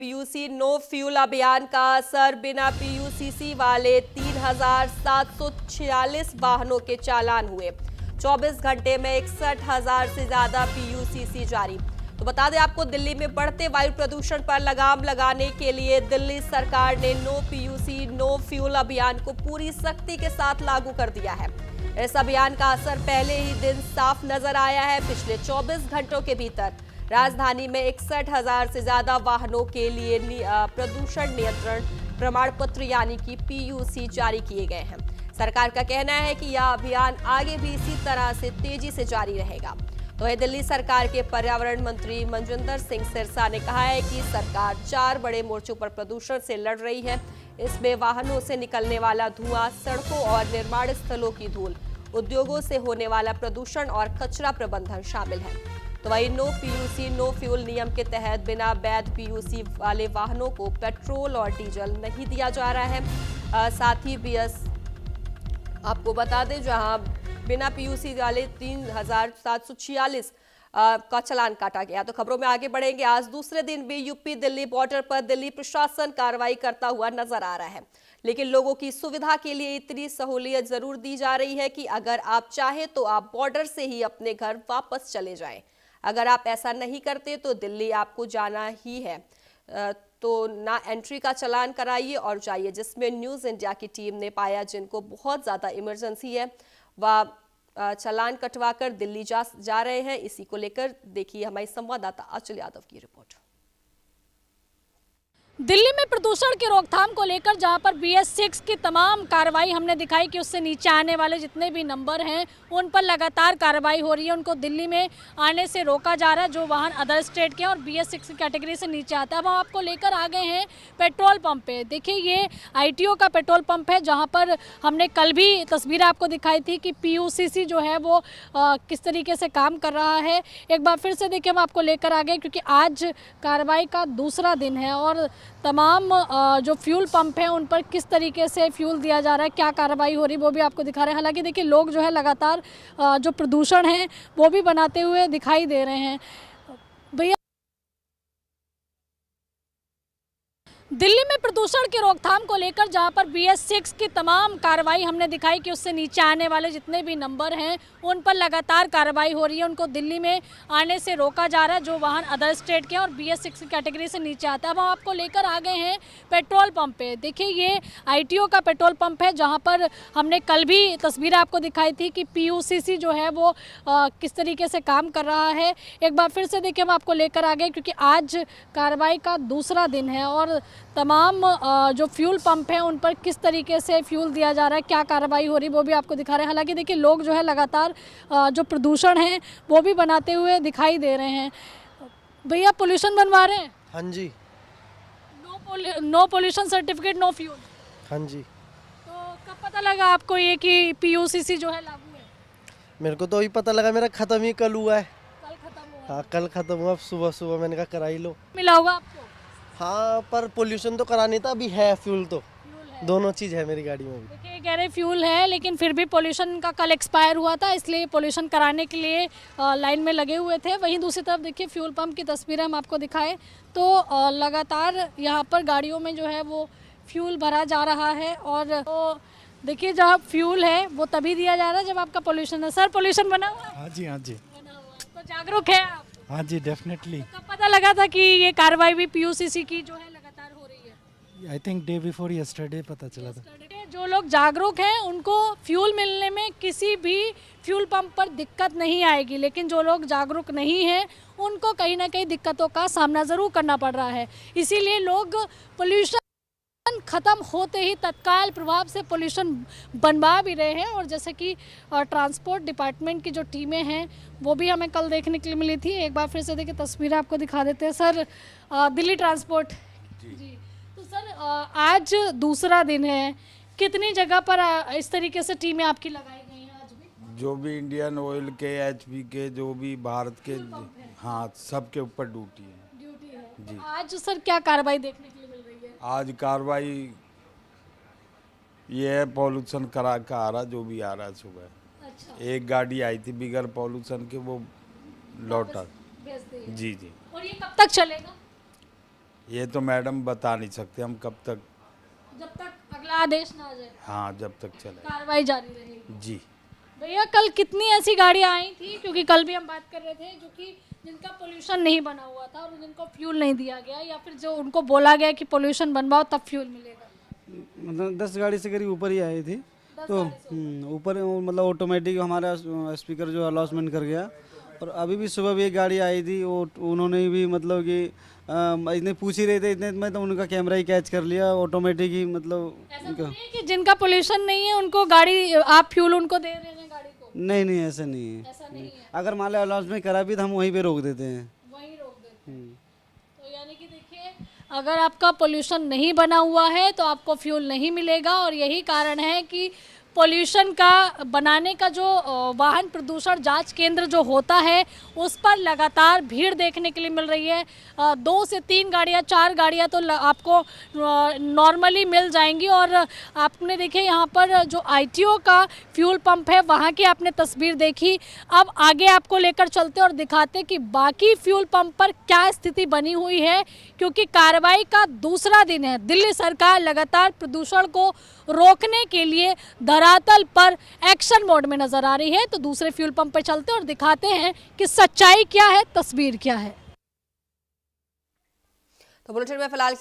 PUC no fuel अभियान का असर, बिना पीयूसीसी वाले 3,746 वाहनों के चालान हुए। 24 घंटे में 61,000 से ज्यादा पीयूसीसी जारी। तो बता दें आपको, दिल्ली में बढ़ते वायु प्रदूषण पर लगाम लगाने के लिए दिल्ली सरकार ने नो पीयूसी नो फ्यूल अभियान को पूरी सख्ती के साथ लागू कर दिया है। इस अभियान का असर पहले ही दिन साफ नजर आया है। पिछले 24 घंटों के भीतर राजधानी में 61,000 से ज्यादा वाहनों के लिए प्रदूषण नियंत्रण प्रमाण पत्र यानी कि पीयूसी जारी किए गए हैं। सरकार का कहना है कि यह अभियान आगे भी इसी तरह से तेजी से जारी रहेगा। तो वहीं दिल्ली सरकार के पर्यावरण मंत्री मनजिंदर सिंह सिरसा ने कहा है कि सरकार 4 बड़े मोर्चों पर प्रदूषण से लड़ रही है। इसमें वाहनों से निकलने वाला धुआं, सड़कों और निर्माण स्थलों की धूल, उद्योगों से होने वाला प्रदूषण और कचरा प्रबंधन शामिल है। तो वही नो पीयूसी नो फ्यूल नियम के तहत बिना वैध पीयूसी वाले वाहनों को पेट्रोल और डीजल नहीं दिया जा रहा है। साथ ही बीएस आपको बता दें, जहां बिना पीयूसी वाले 3,746 का चालान काटा गया। तो खबरों में आगे बढ़ेंगे। आज दूसरे दिन भी यूपी दिल्ली बॉर्डर पर दिल्ली प्रशासन कार्रवाई करता हुआ नजर आ रहा है, लेकिन लोगों की सुविधा के लिए इतनी सहूलियत जरूर दी जा रही है कि अगर आप चाहें तो आप बॉर्डर से ही अपने घर वापस चले जाएं। अगर आप ऐसा नहीं करते तो दिल्ली आपको जाना ही है, तो ना एंट्री का चालान कराइए और जाइए। जिसमें न्यूज़ इंडिया की टीम ने पाया जिनको बहुत ज़्यादा इमरजेंसी है वह चालान कटवाकर दिल्ली जा रहे हैं। इसी को लेकर देखिए हमारी संवाददाता आंचल यादव की रिपोर्ट। दिल्ली में प्रदूषण की रोकथाम को लेकर जहां पर BS6 की तमाम कार्रवाई हमने दिखाई कि उससे नीचे आने वाले जितने भी नंबर हैं उन पर लगातार कार्रवाई हो रही है। उनको दिल्ली में आने से रोका जा रहा है जो वाहन अदर स्टेट के हैं और BS6 की कैटेगरी से नीचे आता है। अब हम आपको लेकर आ गए हैं पेट्रोल पंप पे। देखिए ये ITO का पेट्रोल पंप है जहाँ पर हमने कल भी तस्वीरें आपको दिखाई थी कि PUCC जो है वो किस तरीके से काम कर रहा है। एक बार फिर से देखिए हम आपको लेकर आ गए क्योंकि आज कार्रवाई का दूसरा दिन है और तमाम जो फ्यूल पंप हैं उन पर किस तरीके से फ्यूल दिया जा रहा है, क्या कार्रवाई हो रही है वो भी आपको दिखा रहे हैं। हालांकि देखिए लोग जो है लगातार जो प्रदूषण है वो भी बनाते हुए दिखाई दे रहे हैं। भैया, दिल्ली में प्रदूषण की रोकथाम को लेकर जहां पर BS6 की तमाम कार्रवाई हमने दिखाई कि उससे नीचे आने वाले जितने भी नंबर हैं उन पर लगातार कार्रवाई हो रही है। उनको दिल्ली में आने से रोका जा रहा है जो वाहन अदर स्टेट के हैं और BS6 की कैटेगरी से नीचे आता है। अब हम आपको लेकर आ गए हैं पेट्रोल पंप पे। देखिए ये ITO का पेट्रोल पंप है जहाँ पर हमने कल भी तस्वीरें आपको दिखाई थी कि PUCC जो है वो किस तरीके से काम कर रहा है। एक बार फिर से देखिए हम आपको लेकर आ गए क्योंकि आज कार्रवाई का दूसरा दिन है और तमाम जो फ्यूल पंप हैं उन पर किस तरीके से फ्यूल दिया जा रहा है, क्या कार्रवाई हो रही है वो भी आपको दिखा रहे हैं। हालांकि देखिए लोग जो है लगातार जो प्रदूषण है वो भी बनाते हुए दिखाई दे रहे हैं। भैया पोल्यूशन बनवा रहे हैं? हाँ जी। No pollution certificate no fuel. हाँ जी। तो कब पता लगा आपको ये कि PUCC जो है लागू है? मेरे को तो अभी पता लगा, मेरा खत्म ही कल हुआ है। कल खत्म हुआ? हाँ कल खत्म हुआ। सुबह सुबह मैंने कहा करा ही लो। मिला होगा आपको? हाँ पर पोल्यूशन तो करानी था, अभी है फ्यूल तो फ्यूल है। दोनों चीज़ है मेरी गाड़ी में भी। देखिए कह रहे फ्यूल है लेकिन फिर भी पोल्यूशन का कल एक्सपायर हुआ था, इसलिए पोल्यूशन कराने के लिए लाइन में लगे हुए थे। वहीं दूसरी तरफ देखिए फ्यूल पंप की तस्वीरें हम आपको दिखाएं तो लगातार यहाँ पर गाड़ियों में जो है वो फ्यूल भरा जा रहा है। और तो देखिए जहाँ फ्यूल है वो तभी दिया जा रहा है जब आपका पोल्यूशन है। सर पोल्यूशन बना हुआ है? हाँ जी, हाँ जी, बना हुआ है। तो जागरूक है आप? हाँ जी, डेफिनेटली। तो कब पता लगा था कि ये कार्रवाई भी PUCC की जो है लगातार हो रही है? I think day before yesterday पता चला था। जो लोग जागरूक हैं उनको फ्यूल मिलने में किसी भी फ्यूल पंप पर दिक्कत नहीं आएगी, लेकिन जो लोग जागरूक नहीं हैं उनको कहीं ना कहीं दिक्कतों का सामना ज़रूर करना पड़ रहा है। इसीलिए लोग पोल्यूशन खत्म होते ही तत्काल प्रभाव से पोल्यूशन बनवा भी रहे हैं। और जैसे कि ट्रांसपोर्ट डिपार्टमेंट की जो टीमें हैं वो भी हमें कल देखने के लिए मिली थी। एक बार फिर से देखिए तस्वीरें आपको दिखा देते हैं। सर दिल्ली ट्रांसपोर्ट जी, तो सर आज दूसरा दिन है, कितनी जगह पर इस तरीके से टीमें आपकी लगाई गई हैं आज भी? जो भी इंडियन ऑयल के, HP के, जो भी भारत के, हाँ सबके ऊपर ड्यूटी है। जी। आज सर क्या कार्रवाई देखने के लिए मिल रही है? आज कार्रवाई ये है, पॉल्यूशन करा का आ रहा जो भी आ रहा है सुबह। अच्छा, एक गाड़ी आई थी बिगर पॉल्यूशन के, वो लौटा। भेज दी है। जी जी। और ये कब तक चलेगा? ये तो मैडम बता नहीं सकते हम कब तक, जब तक अगला आदेश ना आ जाए हाँ जब तक चले। कार्रवाई जारी रहेगी। जी भैया कल कितनी ऐसी गाड़ियां आई थी, क्योंकि कल भी हम बात कर रहे थे, जो कि जिनका पोल्यूशन नहीं बना हुआ था और जिनको फ्यूल नहीं दिया गया, या फिर जो उनको बोला गया कि पोल्यूशन बनवाओ तब फ्यूल मिलेगा? मतलब 10 गाड़ी से करीब ऊपर ही आई थी। तो ऊपर मतलब ऑटोमेटिक हमारा स्पीकर जो अलाउंसमेंट कर गया। और अभी भी सुबह भी एक गाड़ी आई थी, वो उन्होंने भी मतलब कि इतने पूछ ही रहे थे, इतने में तो उनका कैमरा ही कैच कर लिया ऑटोमेटिक ही। मतलब ऐसा तो नहीं है कि जिनका पोल्यूशन नहीं है उनको गाड़ी, आप फ्यूल उनको दे रहे हैं गाड़ी को? नहीं ऐसा नहीं है। ऐसा नहीं है, अगर मान लो अलाउंसमेंट करा भी तो हम वहीं पे रोक देते हैं। वहीं रोक देते हैं। तो यानी कि देखिए, अगर आपका पोल्यूशन नहीं बना हुआ है तो आपको फ्यूल नहीं मिलेगा, और यही कारण है कि पोल्यूशन का बनाने का जो वाहन प्रदूषण जांच केंद्र जो होता है उस पर लगातार भीड़ देखने के लिए मिल रही है। 2 से 3 गाड़ियाँ 4 गाड़ियाँ तो आपको नॉर्मली मिल जाएंगी। और आपने देखिए यहाँ पर जो ITO का फ्यूल पंप है वहाँ की आपने तस्वीर देखी। अब आगे आपको लेकर चलते और दिखाते कि बाकी फ्यूल पंप पर क्या स्थिति बनी हुई है, क्योंकि कार्रवाई का दूसरा दिन है। दिल्ली सरकार लगातार प्रदूषण को रोकने के लिए धरातल पर एक्शन मोड में नजर आ रही है। तो दूसरे फ्यूल पंप पर चलते और दिखाते हैं कि सच्चाई क्या है, तस्वीर क्या है। तो बुलेटिन में फिलहाल